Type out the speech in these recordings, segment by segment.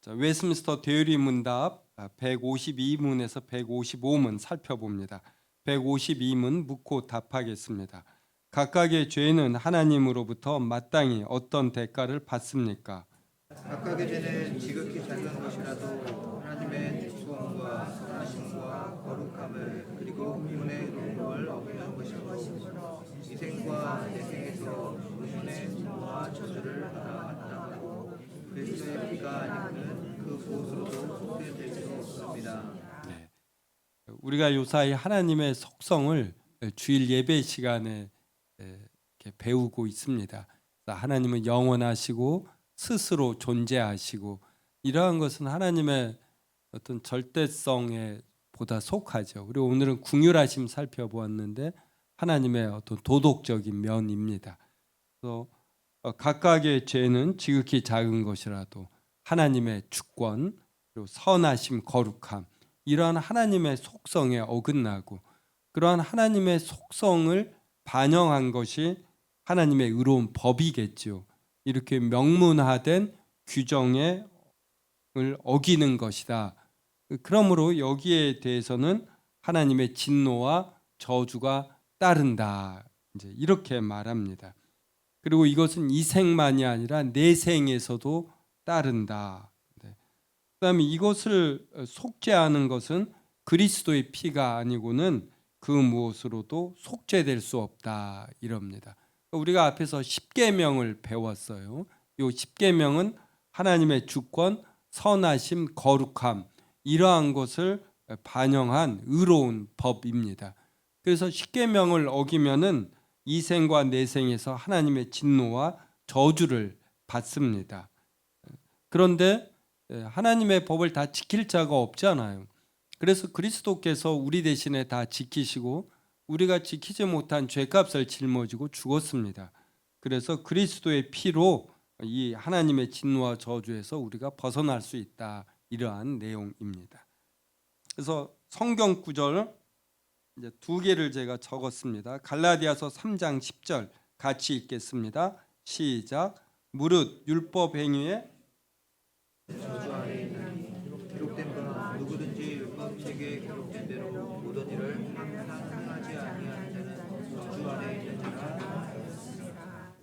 웨스민스터 대유리 문답 152문에서 155문 살펴봅니다. 152문 묻고 답하겠습니다. 각각의 죄는 하나님으로부터 마땅히 어떤 대가를 받습니까? 각각의 죄는 지극히 작은 것이라도 하나님의 수원과 선하심과 거룩함을 그리고 그분의 의로움을 어기는 것이고 이생과 내생에서 그분의 수와 저주를 받아왔다고 그리스도의 피가 아니고는 그 무엇으로도 속되될 수 없습니다. 네. 우리가 요사이 하나님의 속성을 주일 예배 시간에 이렇게 배우고 있습니다. 하나님은 영원하시고 스스로 존재하시고 이러한 것은 하나님의 어떤 절대성에 보다 속하죠. 그리고 오늘은 궁휼하심 살펴보았는데 하나님의 어떤 도덕적인 면입니다. 그래서 각각의 죄는 지극히 작은 것이라도 하나님의 주권 그리고 선하심 거룩함 이러한 하나님의 속성에 어긋나고 그러한 하나님의 속성을 반영한 것이 하나님의 의로운 법이겠죠. 이렇게 명문화된 규정을 어기는 것이다. 그러므로 여기에 대해서는 하나님의 진노와 저주가 따른다. 이제 이렇게 말합니다. 그리고 이것은 이 생만이 아니라 내 생에서도 따른다. 그다음에 이것을 속죄하는 것은 그리스도의 피가 아니고는 그 무엇으로도 속죄될 수 없다 이럽니다. 우리가 앞에서 십계명을 배웠어요. 이 십계명은 하나님의 주권, 선하심, 거룩함 이러한 것을 반영한 의로운 법입니다. 그래서 십계명을 어기면은 이 생과 내 생에서 하나님의 진노와 저주를 받습니다. 그런데 하나님의 법을 다 지킬 자가 없잖아요. 그래서 그리스도께서 우리 대신에 다 지키시고 우리가 지키지 못한 죄값을 짊어지고 죽었습니다. 그래서 그리스도의 피로 이 하나님의 진노와 저주에서 우리가 벗어날 수 있다. 이러한 내용입니다. 그래서 성경 구절 이제 두 개를 제가 적었습니다. 갈라디아서 3장 10절 같이 읽겠습니다. 시작. 무릇 율법 행위에 저주 아래 있는 기록된 바 누구든지 율법책에 기록된 대로 모든 일을 항상 행하지 아니하는 자는 저주 아래 있는 자라.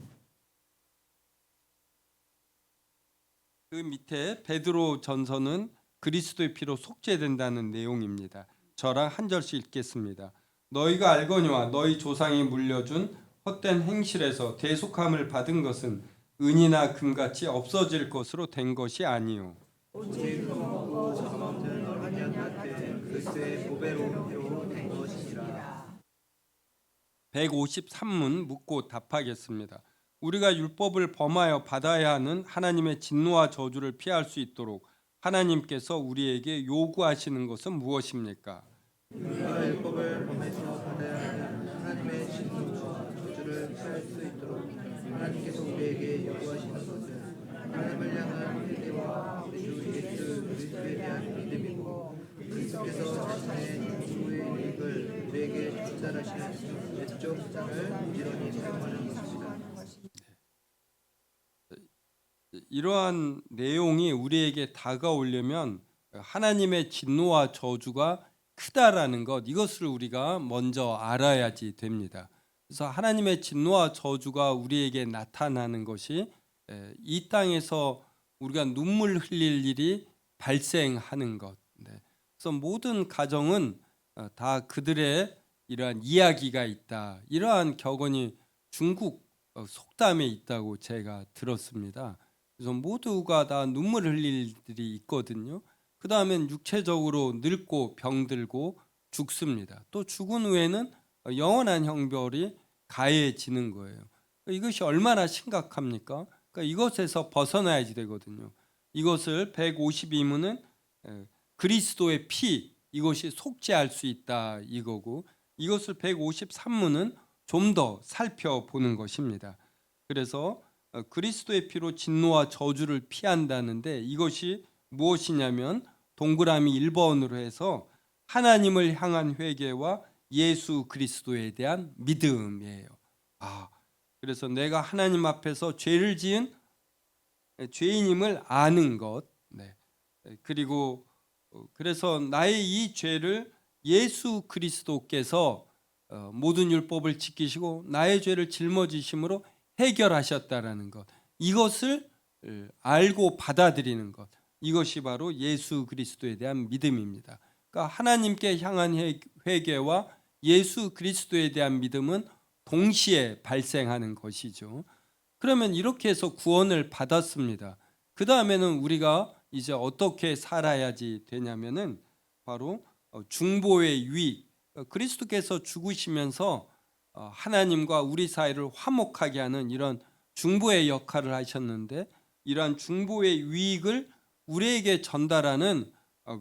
그 밑에 베드로 전서는 그리스도의 피로 속죄된다는 내용입니다. 저랑 한 절씩 읽겠습니다. 너희가 알거니와 너희 조상이 물려준 헛된 행실에서 대속함을 받은 것은 은이나 금같이 없어질 것으로 된 것이 아니요 오직 거룩하고 젖 없는 어린 양 같은 그리스도의 보배로운 피로 된 것이니라. 153문 묻고 답하겠습니다. 우리가 율법을 범하여 받아야 하는 하나님의 진노와 저주를 피할 수 있도록 하나님께서 우리에게 요구하시는 것은 무엇입니까? 우리가 율법을 범해서 받아야 하는 하나님의 진노와 저주를 피할 수 있도록 하나님께서 우리에게 요구하시는 것은 하나님을 향한 회개와 우리 주 예수 그리스도에 대한 믿음이고 그리스도께서 자신의 주의 이익을 우리에게 전달하시는 외적 장을 부지런히 사용하는 것입니다. 이러한 내용이 우리에게 다가오려면 하나님의 진노와 저주가 크다라는 것 이것을 우리가 먼저 알아야지 됩니다. 그래서 하나님의 진노와 저주가 우리에게 나타나는 것이 이 땅에서 우리가 눈물 흘릴 일이 발생하는 것. 그래서 모든 가정은 다 그들의 이러한 이야기가 있다. 이러한 격언이 중국 속담에 있다고 제가 들었습니다. 그래서 모두가 다 눈물 흘릴 일이 있거든요. 그 다음엔 육체적으로 늙고 병들고 죽습니다. 또 죽은 후에는 영원한 형벌이 가해지는 거예요. 이것이 얼마나 심각합니까? 그러니까 이것에서 벗어나야지 되거든요. 이것을 152문은 그리스도의 피 이것이 속죄할 수 있다 이거고 이것을 153문은 좀 더 살펴보는 것입니다. 그래서 그리스도의 피로 진노와 저주를 피한다는데 이것이 무엇이냐면 동그라미 1번으로 해서 하나님을 향한 회개와 예수 그리스도에 대한 믿음이에요. 그래서 내가 하나님 앞에서 죄를 지은 죄인임을 아는 것, 그리고 그래서 나의 이 죄를 예수 그리스도께서 모든 율법을 지키시고 나의 죄를 짊어지심으로 해결하셨다라는 것, 이것을 알고 받아들이는 것, 이것이 바로 예수 그리스도에 대한 믿음입니다. 그러니까 하나님께 향한 회개와 예수 그리스도에 대한 믿음은 동시에 발생하는 것이죠. 그러면 이렇게 해서 구원을 받았습니다. 그 다음에는 우리가 이제 어떻게 살아야지 되냐면은 바로 중보의 유익, 그리스도께서 죽으시면서 하나님과 우리 사이를 화목하게 하는 이런 중보의 역할을 하셨는데, 이러한 중보의 유익을 우리에게 전달하는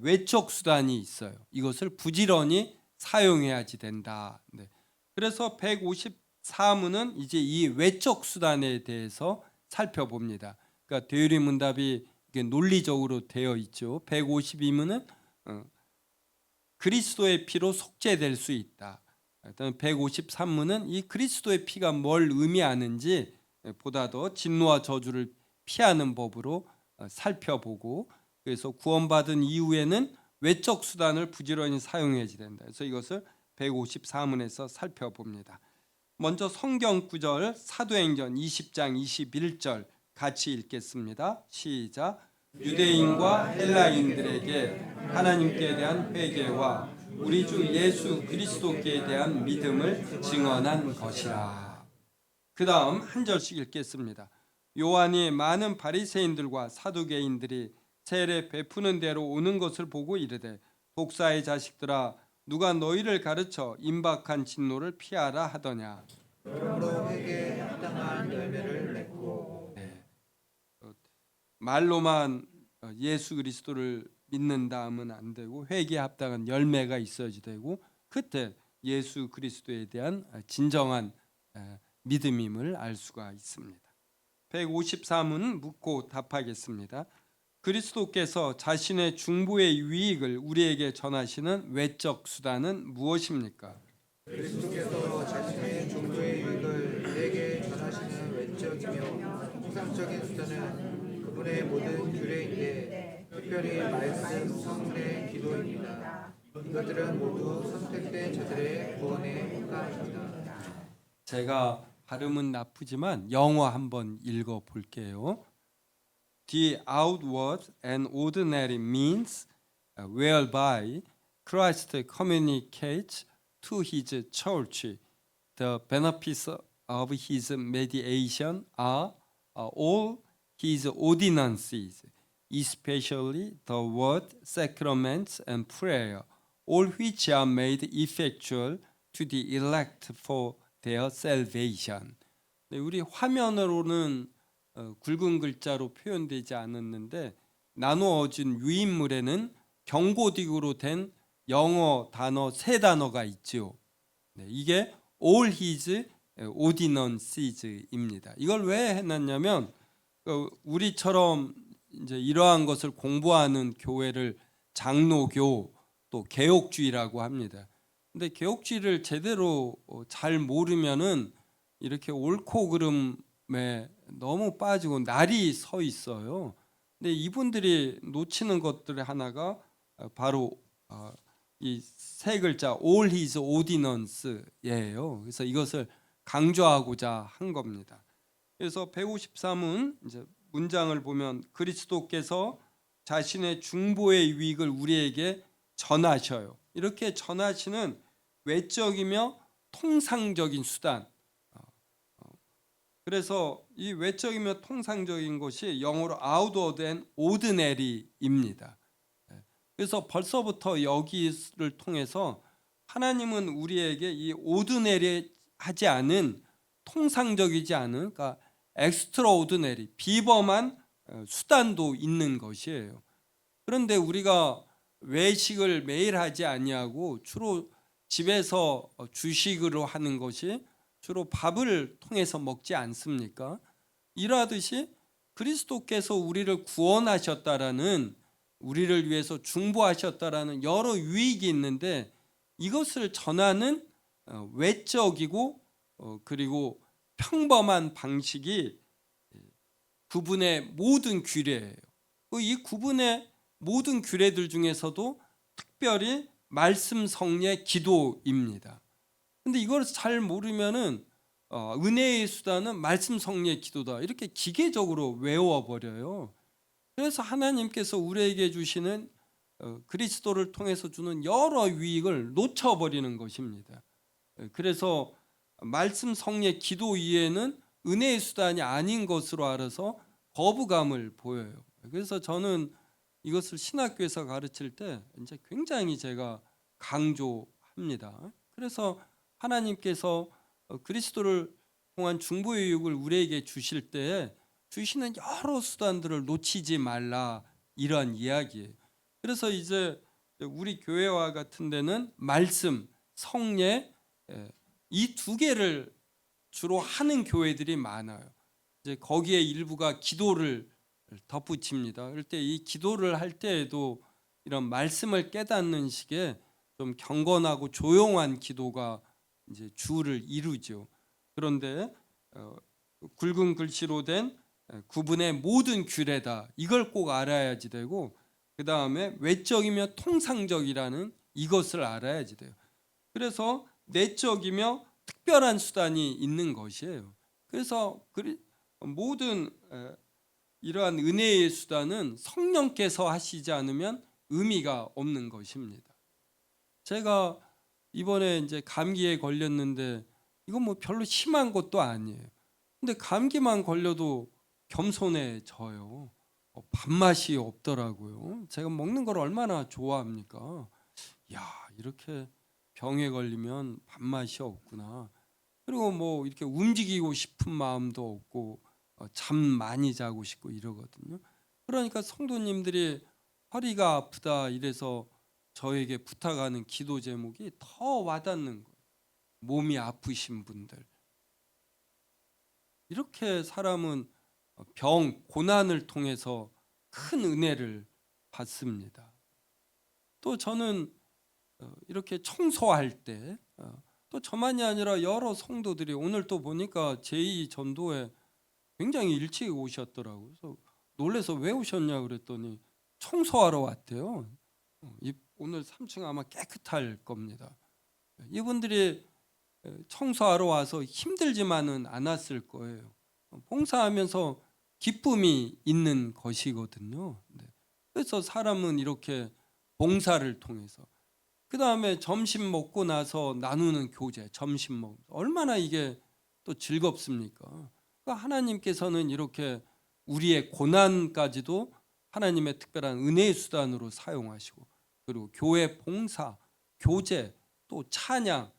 외적 수단이 있어요. 이것을 부지런히 사용해야지 된다. 네. 그래서 154문은 이제 이 외적 수단에 대해서 살펴봅니다. 그러니까 대유리문답이 논리적으로 되어 있죠. 152문은 그리스도의 피로 속죄될 수 있다. 153문은 이 그리스도의 피가 뭘 의미하는지 보다 더 진노와 저주를 피하는 법으로 살펴보고, 그래서 구원받은 이후에는 외적 수단을 부지런히 사용해야 된다. 그래서 이것을 154문에서 살펴봅니다. 먼저 성경 구절 사도행전 20장 21절 같이 읽겠습니다. 시작. 유대인과 헬라인들에게 하나님께 대한 회개와 우리 주 예수 그리스도께 대한 믿음을 증언한 것이라. 그 다음 한 절씩 읽겠습니다. 요한이 많은 바리새인들과 사두개인들이 세례 베푸는 대로 오는 것을 보고 이르되, 독사의 자식들아, 누가 너희를 가르쳐 임박한 진노를 피하라 하더냐. 그러므로 회개에 합당한 열매를 맺고. 말로만 예수 그리스도를 믿는다면 안 되고 회개에 합당한 열매가 있어야지 되고, 그때 예수 그리스도에 대한 진정한 믿음임을 알 수가 있습니다. 153은 묻고 답하겠습니다. 그리스도께서 자신의 중보의 유익을 우리에게 전하시는 외적 수단은 무엇입니까? 그리스도께서 자신의 중보의 유익을 우리에게 전하시는 외적이며 통상적인 수단은 그분의 모든 규례인데, 특별히 말씀, 성례, 기도입니다. 이것들은 모두 선택된 자들의 구원에 합당합니다. 제가 발음은 나쁘지만 영어 한번 읽어 볼게요. The outward and ordinary means whereby Christ communicates to his church the benefits of his mediation are all his ordinances, especially the word, sacraments, and prayer, all which are made effectual to the elect for their salvation. 네, 우리 화면으로는 굵은 글자로 표현되지 않았는데, 나누어진 유인물에는 경고딕으로 된 영어 단어 세 단어가 있죠. 네, 이게 all his ordinance입니다. 이걸 왜 해놨냐면 우리처럼 이제 이러한 것을 공부하는 교회를 장로교 또 개혁주의라고 합니다. 근데 개혁주의를 제대로 잘 모르면은 이렇게 옳고 그름에 너무 빠지고 날이 서 있어요. 근데 이분들이 놓치는 것들의 하나가 바로 이 세 글자 all his ordinance예요. 그래서 이것을 강조하고자 한 겁니다. 그래서 153은 이제 문장을 보면 그리스도께서 자신의 중보의 유익을 우리에게 전하셔요. 이렇게 전하시는 외적이며 통상적인 수단. 그래서 이 외적이며 통상적인 것이 영어로 outward and ordinary입니다. 그래서 벌써부터 여기를 통해서 하나님은 우리에게 이 오드네리하지 않은, 통상적이지 않은, 그러니까 엑스트라오드네리, 비범한 수단도 있는 것이에요. 그런데 우리가 외식을 매일 하지 아니하고 주로 집에서 주식으로 하는 것이 주로 밥을 통해서 먹지 않습니까? 이러하듯이 그리스도께서 우리를 구원하셨다라는, 우리를 위해서 중보하셨다라는 여러 유익이 있는데, 이것을 전하는 외적이고 그리고 평범한 방식이 그분의 모든 규례예요. 이 그분의 모든 규례들 중에서도 특별히 말씀 성례 기도입니다. 근데 이걸 잘 모르면은 은혜의 수단은 말씀 성례 기도다 이렇게 기계적으로 외워버려요. 그래서 하나님께서 우리에게 주시는 그리스도를 통해서 주는 여러 유익을 놓쳐버리는 것입니다. 그래서 말씀 성례 기도 이외에는 은혜의 수단이 아닌 것으로 알아서 거부감을 보여요. 그래서 저는 이것을 신학교에서 가르칠 때 이제 굉장히 제가 강조합니다. 그래서 하나님께서 그리스도를 통한 중보의 유익을 우리에게 주실 때 주시는 여러 수단들을 놓치지 말라 이러한 이야기예요. 그래서 이제 우리 교회와 같은 데는 말씀, 성례 이 두 개를 주로 하는 교회들이 많아요. 이제 거기에 일부가 기도를 덧붙입니다. 그럴 때 이 기도를 할 때에도 이런 말씀을 깨닫는 식의 좀 경건하고 조용한 기도가 이제 주를 이루죠. 그런데 굵은 글씨로 된 구분의 모든 규례다 이걸 꼭 알아야지 되고 그 다음에 외적이며 통상적이라는 이것을 알아야지 돼요. 그래서 내적이며 특별한 수단이 있는 것이에요. 그래서 모든 이러한 은혜의 수단은 성령께서 하시지 않으면 의미가 없는 것입니다. 제가 이번에 이제 감기에 걸렸는데 이건 뭐 별로 심한 것도 아니에요. 근데 감기만 걸려도 겸손해져요. 밥맛이 없더라고요. 제가 먹는 걸 얼마나 좋아합니까? 야, 이렇게 병에 걸리면 밥맛이 없구나. 그리고 뭐 이렇게 움직이고 싶은 마음도 없고 잠 많이 자고 싶고 이러거든요. 그러니까 성도님들이 허리가 아프다 이래서 저에게 부탁하는 기도 제목이 더 와닿는 거예요. 몸이 아프신 분들. 이렇게 사람은 병, 고난을 통해서 큰 은혜를 받습니다. 또 저는 이렇게 청소할 때 또 저만이 아니라 여러 성도들이 오늘 또 보니까 제2전도에 굉장히 일찍 오셨더라고요. 그래서 놀래서 왜 오셨냐 그랬더니 청소하러 왔대요. 오늘 3층 아마 깨끗할 겁니다. 이분들이 청소하러 와서 힘들지만은 않았을 거예요. 봉사하면서 기쁨이 있는 것이거든요. 그래서 사람은 이렇게 봉사를 통해서 그 다음에 점심 먹고 나서 나누는 교제, 점심 먹 얼마나 이게 또 즐겁습니까? 그러니까 하나님께서는 이렇게 우리의 고난까지도 하나님의 특별한 은혜의 수단으로 사용하시고 그리고 교회 봉사, 교제, 또 찬양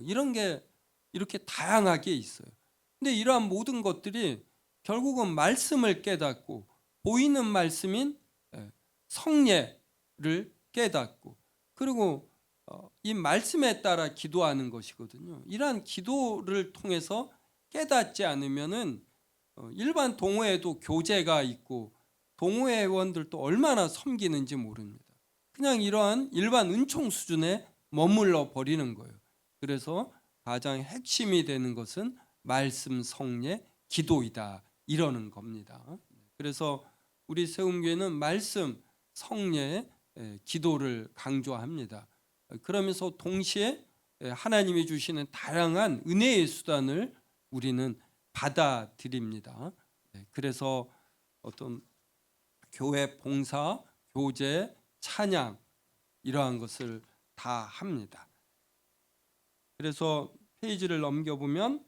이런 게 이렇게 다양하게 있어요. 근데 이러한 모든 것들이 결국은 말씀을 깨닫고 보이는 말씀인 성례를 깨닫고 그리고 이 말씀에 따라 기도하는 것이거든요. 이러한 기도를 통해서 깨닫지 않으면은 일반 동호회도 교제가 있고 동호회 회원들도 얼마나 섬기는지 모릅니다. 그냥 이러한 일반 은총 수준에 머물러 버리는 거예요. 그래서 가장 핵심이 되는 것은 말씀, 성례, 기도이다 이러는 겁니다. 그래서 우리 세움교회는 말씀, 성례, 기도를 강조합니다. 그러면서 동시에 하나님이 주시는 다양한 은혜의 수단을 우리는 받아들입니다. 그래서 어떤 교회 봉사, 교제, 찬양 이러한 것을 다 합니다. 그래서 페이지를 넘겨보면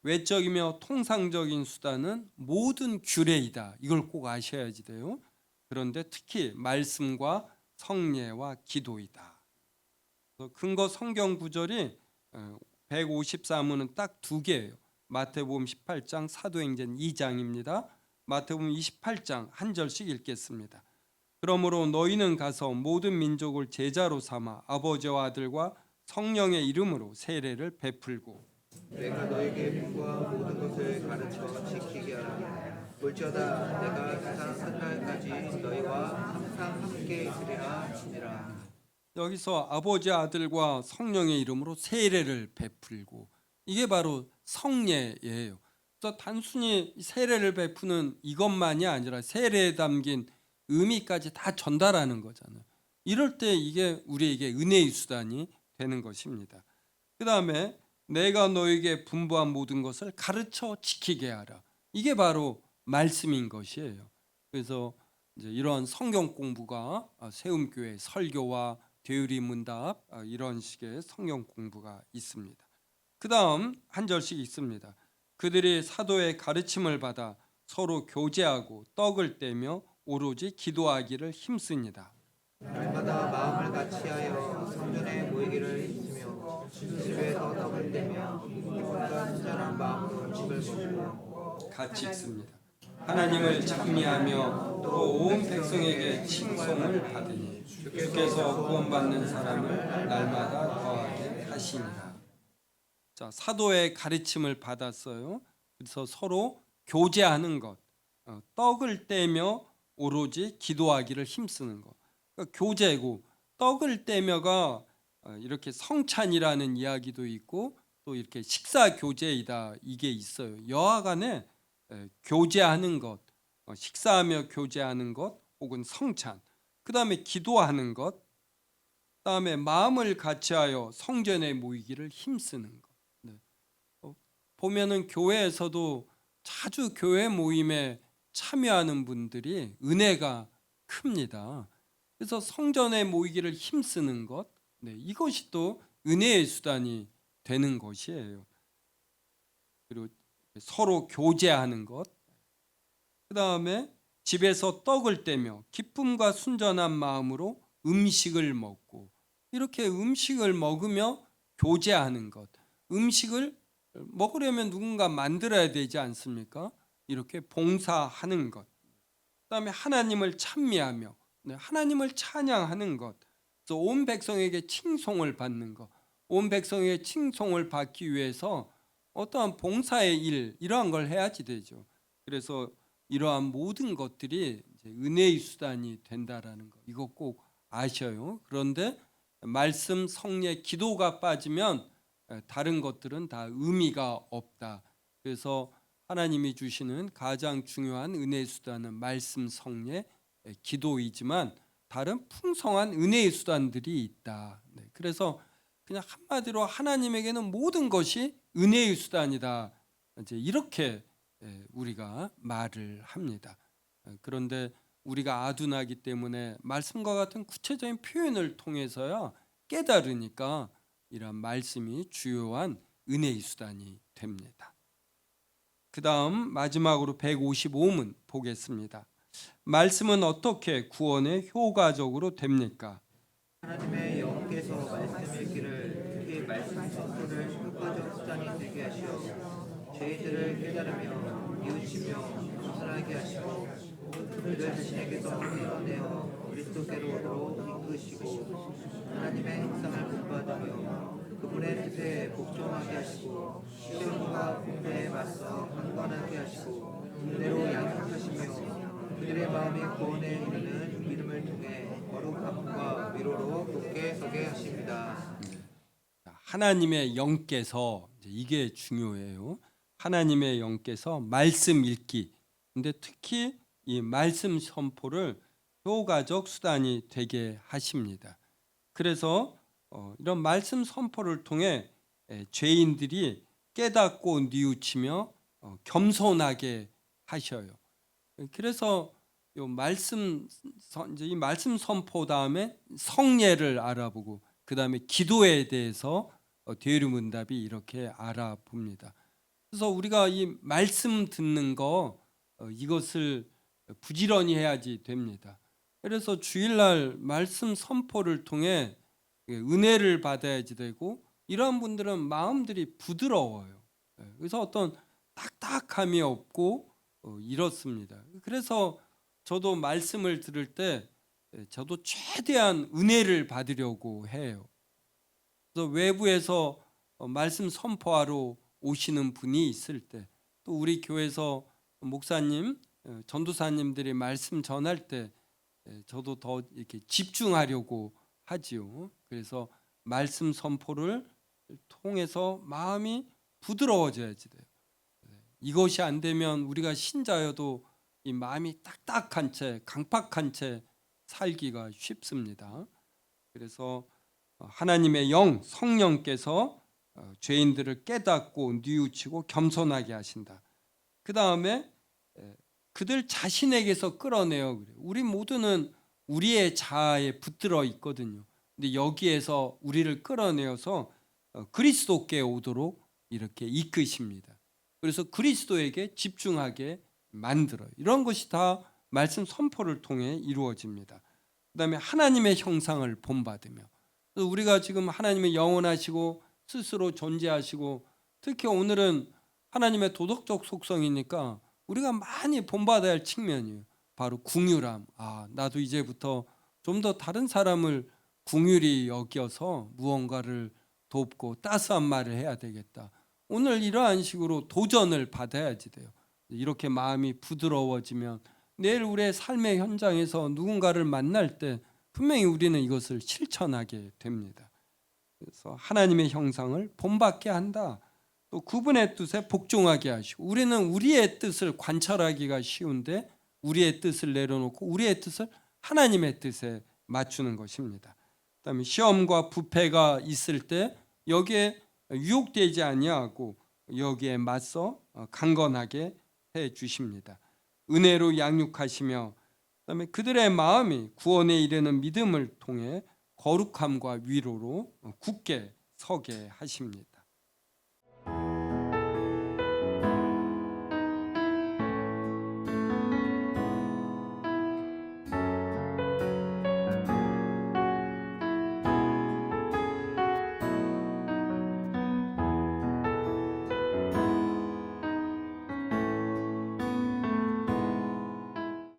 외적이며 통상적인 수단은 모든 규례이다. 이걸 꼭 아셔야지 돼요. 그런데 특히 말씀과 성례와 기도이다. 근거 성경 구절이 153호는 딱 두 개예요. 마태복음 18장, 사도행전 2장입니다. 마태복음 28장 한 절씩 읽겠습니다. 그러므로 너희는 가서 모든 민족을 제자로 삼아 아버지와 아들과 성령의 이름으로 세례를 베풀고 내가 너에게 분부한 모든 것을 가르쳐 지키게 하라. 볼지어다 내가 세상 끝날까지 너희와 항상 함께 있으리라 하시니라. 여기서 아버지 아들과 성령의 이름으로 세례를 베풀고 이게 바로 성례예요. 그래서 단순히 세례를 베푸는 이것만이 아니라 세례에 담긴 의미까지 다 전달하는 거잖아요. 이럴 때 이게 우리에게 은혜의 수단이 되는 것입니다. 그 다음에 내가 너에게 분부한 모든 것을 가르쳐 지키게 하라. 이게 바로 말씀인 것이에요. 그래서 이제 이런 성경 공부가 세움교회 설교와 되유리 문답 이런 식의 성경 공부가 있습니다. 그 다음 한 절씩 있습니다. 그들이 사도의 가르침을 받아 서로 교제하고 떡을 떼며 오로지 기도하기를 힘쓰니다. 날마다 마음을 같이하여 성전에 모이기를 힘쓰며 집에서 떡을 떼며 기쁨과 순전한 마음으로 집을 먹고 같이 읽습니다. 하나님을 찬미하며 또 온 백성에게 칭송을 받으니 주께서 구원받는 사람을 날마다 더하게 하시니라. 자, 사도의 가르침을 받았어요. 그래서 서로 교제하는 것, 떡을 떼며 오로지 기도하기를 힘쓰는 것. 그러니까 교제고 떡을 떼며가 이렇게 성찬이라는 이야기도 있고 또 이렇게 식사 교제이다 이게 있어요. 여하간에 교제하는 것, 식사하며 교제하는 것 혹은 성찬, 그 다음에 기도하는 것, 그 다음에 마음을 같이하여 성전에 모이기를 힘쓰는 것. 네. 보면은 교회에서도 자주 교회 모임에 참여하는 분들이 은혜가 큽니다. 그래서 성전에 모이기를 힘쓰는 것, 네, 이것이 또 은혜의 수단이 되는 것이에요. 그리고 서로 교제하는 것, 그 다음에 집에서 떡을 떼며 기쁨과 순전한 마음으로 음식을 먹고, 이렇게 음식을 먹으며 교제하는 것. 음식을 먹으려면 누군가 만들어야 되지 않습니까? 이렇게 봉사하는 것. 그 다음에 하나님을 찬미하며 하나님을 찬양하는 것. 그래서 온 백성에게 칭송을 받는 것. 온 백성에게 칭송을 받기 위해서 어떠한 봉사의 일 이러한 걸 해야지 되죠. 그래서 이러한 모든 것들이 이제 은혜의 수단이 된다라는 거. 이거 꼭 아셔요. 그런데 말씀, 성례, 기도가 빠지면 다른 것들은 다 의미가 없다. 그래서 하나님이 주시는 가장 중요한 은혜의 수단은 말씀, 성례, 기도이지만 다른 풍성한 은혜의 수단들이 있다. 그래서 그냥 한마디로 하나님에게는 모든 것이 은혜의 수단이다. 이제 이렇게 우리가 말을 합니다. 그런데 우리가 아둔하기 때문에 말씀과 같은 구체적인 표현을 통해서야 깨달으니까 이런 말씀이 주요한 은혜의 수단이 됩니다. 그 다음 마지막으로 155문 보겠습니다. 말씀은 어떻게 구원에 효과적으로 됩니까? 하나님의 영께서 말씀 읽기를 특히 말씀 선포를 효과적 수단이 되게 하시어 죄인들을 깨달으며 뉘우치며 겸손하게 하시고 그들 자신에게서 끌어내어 그리스도께로 이끄시고 하나님의 형상을 본받으며 그분의 뜻에 복종하게 하시고 시험과 공배에 맞서 강건하게 하시고 은혜로 양육하시며 그들의 마음이 구원에 이르는 믿음을 통해 거룩함과 위로로 굳게 서게 하십니다. 하나님의 영께서 이게 중요해요. 하나님의 영께서 말씀 읽기. 근데 특히 이 말씀 선포를 효과적 수단이 되게 하십니다. 그래서 이런 말씀 선포를 통해 죄인들이 깨닫고 뉘우치며 겸손하게 하셔요. 그래서 이 말씀 선포 다음에 성례를 알아보고 그 다음에 기도에 대해서 되리문답이 이렇게 알아봅니다. 그래서 우리가 이 말씀 듣는 거 이것을 부지런히 해야지 됩니다. 그래서 주일날 말씀 선포를 통해 은혜를 받아야지 되고 이러한 분들은 마음들이 부드러워요. 그래서 어떤 딱딱함이 없고 이렇습니다. 그래서 저도 말씀을 들을 때 저도 최대한 은혜를 받으려고 해요. 그래서 외부에서 말씀 선포하러 오시는 분이 있을 때 또 우리 교회에서 목사님, 전도사님들이 말씀 전할 때 저도 더 이렇게 집중하려고 하지요. 그래서 말씀 선포를 통해서 마음이 부드러워져야지 돼요. 이것이 안 되면 우리가 신자여도 이 마음이 딱딱한 채, 강팍한 채 살기가 쉽습니다. 그래서 하나님의 영, 성령께서 죄인들을 깨닫고 뉘우치고 겸손하게 하신다. 그 다음에 그들 자신에게서 끌어내어 그래요. 우리 모두는 우리의 자아에 붙들어 있거든요. 근데 여기에서 우리를 끌어내어서 그리스도께 오도록 이렇게 이끄십니다. 그래서 그리스도에게 집중하게 만들어요. 이런 것이 다 말씀 선포를 통해 이루어집니다. 그 다음에 하나님의 형상을 본받으며, 우리가 지금 하나님의 영원하시고 스스로 존재하시고, 특히 오늘은 하나님의 도덕적 속성이니까 우리가 많이 본받아야 할 측면이에요. 바로 궁휼함. 나도 이제부터 좀 더 다른 사람을 궁휼히 여겨서 무언가를 돕고 따스한 말을 해야 되겠다. 오늘 이러한 식으로 도전을 받아야지 돼요. 이렇게 마음이 부드러워지면 내일 우리의 삶의 현장에서 누군가를 만날 때 분명히 우리는 이것을 실천하게 됩니다. 그래서 하나님의 형상을 본받게 한다. 또 그분의 뜻에 복종하게 하시고, 우리는 우리의 뜻을 관철하기가 쉬운데 우리의 뜻을 내려놓고 우리의 뜻을 하나님의 뜻에 맞추는 것입니다. 그다음에 시험과 부패가 있을 때 여기에 유혹되지 아니하고 여기에 맞서 강건하게 해 주십니다. 은혜로 양육하시며, 그다음에 그들의 마음이 구원에 이르는 믿음을 통해 거룩함과 위로로 굳게 서게 하십니다.